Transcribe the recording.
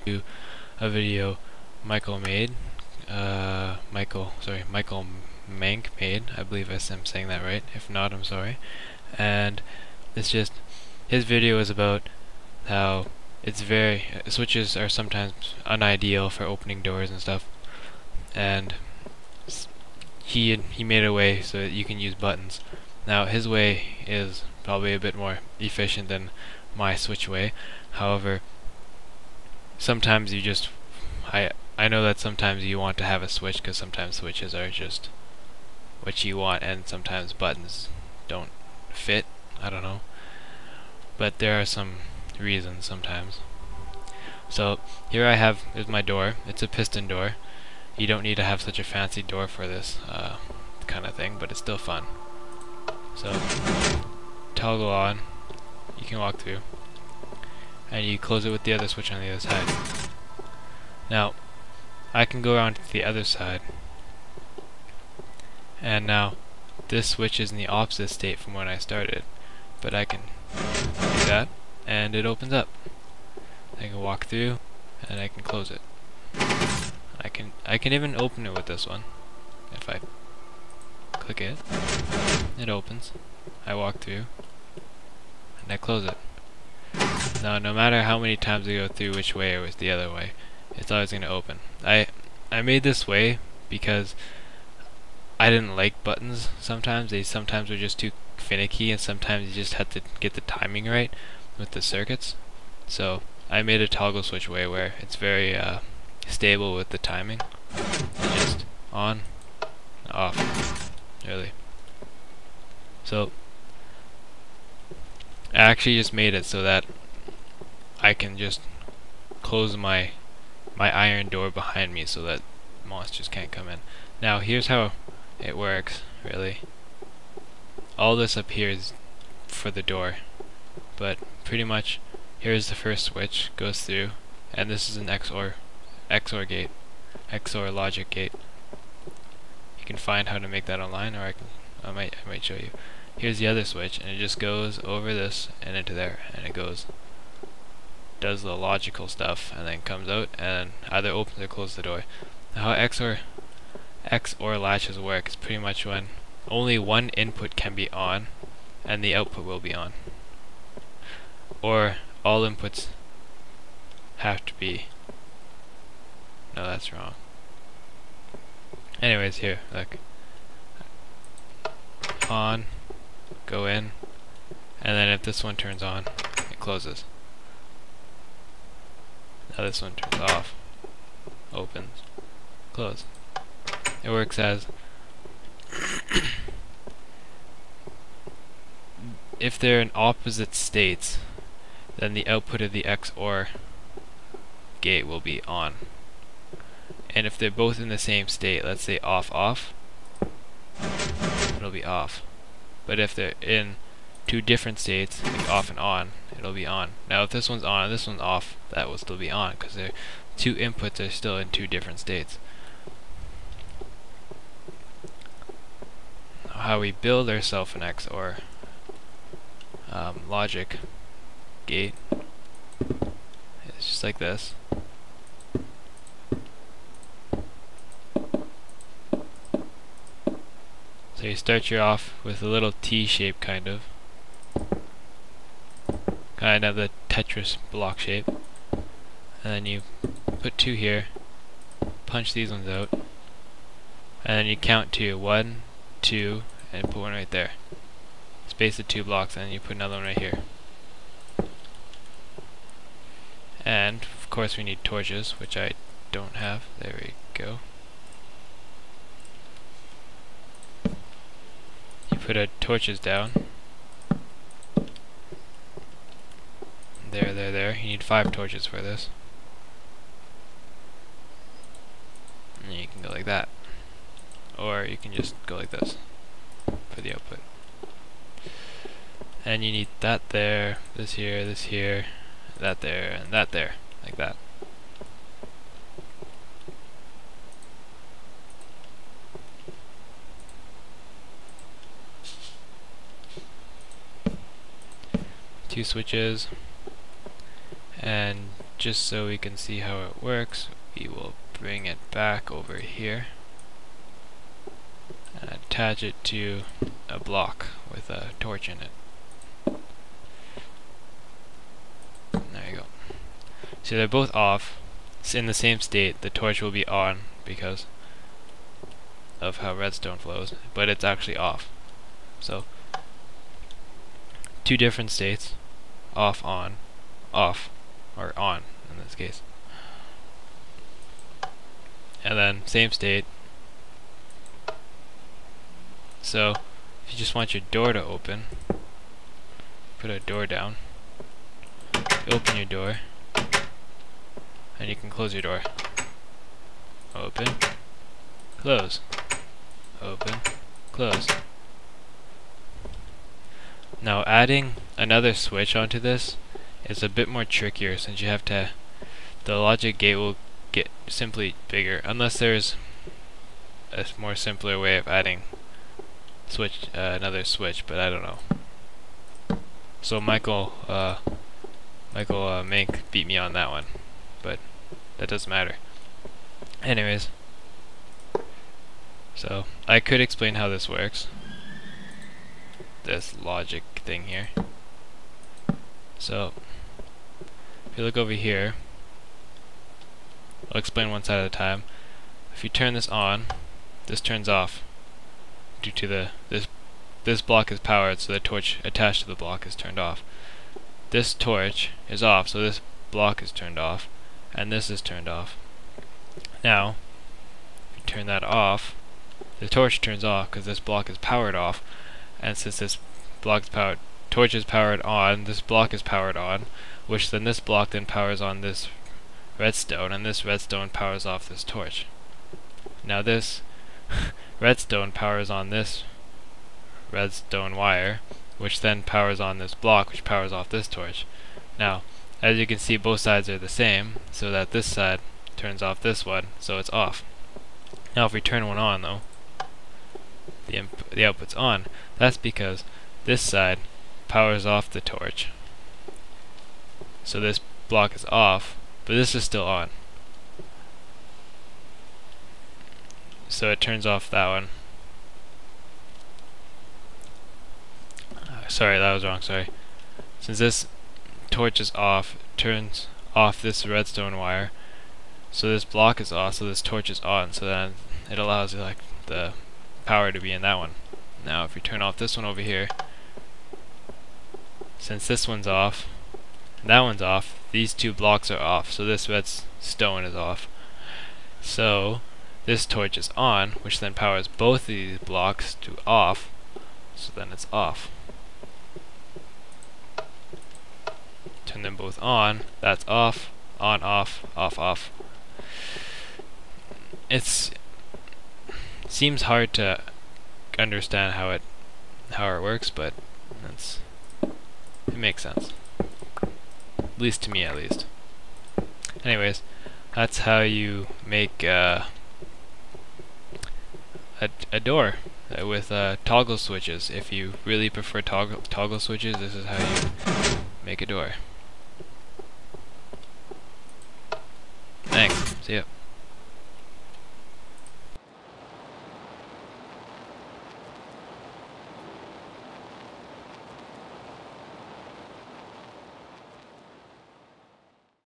to a video Michael Mank made. I believe I'm saying that right. If not, I'm sorry. And it's just, his video is about how switches are sometimes unideal for opening doors and stuff, and he made a way so that you can use buttons. Now his way is probably a bit more efficient than my switch way. However, sometimes I know that sometimes you want to have a switch because sometimes switches are just what you want, and sometimes buttons don't fit. I don't know, but there are some reasons sometimes. So here I have is my door. It's a piston door. You don't need to have such a fancy door for this kind of thing, but it's still fun. So toggle on, you can walk through, and you close it with the other switch on the other side. Now I can go around to the other side, and now this switch is in the opposite state from when I started, but I can do that and it opens up. I can walk through and I can close it. I can even open it with this one. If I click it, it opens. I walk through and I close it. Now no matter how many times I go through which way or the other way, it's always going to open. I made this way because I didn't like buttons sometimes. They sometimes were just too finicky, and sometimes you just had to get the timing right with the circuits. So I made a toggle switch way where it's very stable with the timing. Just on, off, really. So I actually just made it so that I can just close my iron door behind me so that monsters can't come in. Now here's how it works, really. All this up here is for the door, but pretty much here's the first switch, goes through, and this is an XOR gate, XOR logic gate. You can find how to make that online, or I might show you. Here's the other switch, and it just goes over this and into there, and it does the logical stuff, and then comes out and either opens or closes the door. Now how XOR latches work is pretty much when only one input can be on and the output will be on, or all inputs have to be, no, that's wrong. Anyways, here, look, on, go in, and then if this one turns on, it closes. Now this one turns off, opens, close. It works as if they're in opposite states, then the output of the XOR gate will be on. And if they're both in the same state, let's say off off, it'll be off. But if they're in two different states, like off and on, it'll be on. Now if this one's on and this one's off, that will still be on because their two inputs are still in two different states. How we build ourselves an XOR logic gate is just like this. So you start you off with a little T shape, kind of the Tetris block shape, and then you put two here, punch these ones out, and then you count to 1, 2, and put one right there. Space the two blocks, and then you put another one right here. And of course we need torches, which I don't have. There we go. You put torches down. There. You need 5 torches for this. And you can go like that. Or you can just go like this for the output. And you need that there, this here, that there, and that there, like that. Two switches, and just so we can see how it works, we will bring it back over here and attach it to a block with a torch in it. There you go. So they're both off. It's in the same state. The torch will be on because of how redstone flows, but it's actually off. So two different states, off, on, off, or on in this case. And then same state. So if you just want your door to open, put a door down, open your door, and you can close your door. Open, close, open, close. Now adding another switch onto this is a bit more trickier, since you have to, the logic gate will get simply bigger, unless there's a more simpler way of adding switch, another switch, but I don't know. So Michael Mink beat me on that one, but that doesn't matter. Anyways, so I could explain how this works, this logic thing here. So if you look over here, I'll explain one side at a time. If you turn this on, this turns off due to this block is powered, so the torch attached to the block is turned off. This torch is off, so this block is turned off, and this is turned off. Now, if you turn that off, the torch turns off because this block is powered off, and since this block is powered, torch is powered on, this block is powered on, which then this block then powers on this redstone, and this redstone powers off this torch. Now this redstone powers on this redstone wire, which then powers on this block, which powers off this torch. Now, as you can see, both sides are the same, so that this side turns off this one, so it's off. Now if we turn one on though, the output's on. That's because this side powers off the torch, so this block is off, but this is still on. So it turns off that one. Sorry, that was wrong, sorry. Since this torch is off, it turns off this redstone wire, so this block is off, so this torch is on, so then it allows like the power to be in that one. Now if we turn off this one over here, since this one's off and that one's off, these two blocks are off, so this redstone is off. So this torch is on, which then powers both of these blocks to off, so then it's off. Turn them both on, that's off, on, off, off, off. It seems hard to understand how it works, but it makes sense. At least to me, at least. Anyways, that's how you make a door with toggle switches. If you really prefer toggle switches, this is how you make a door. Thanks. See ya.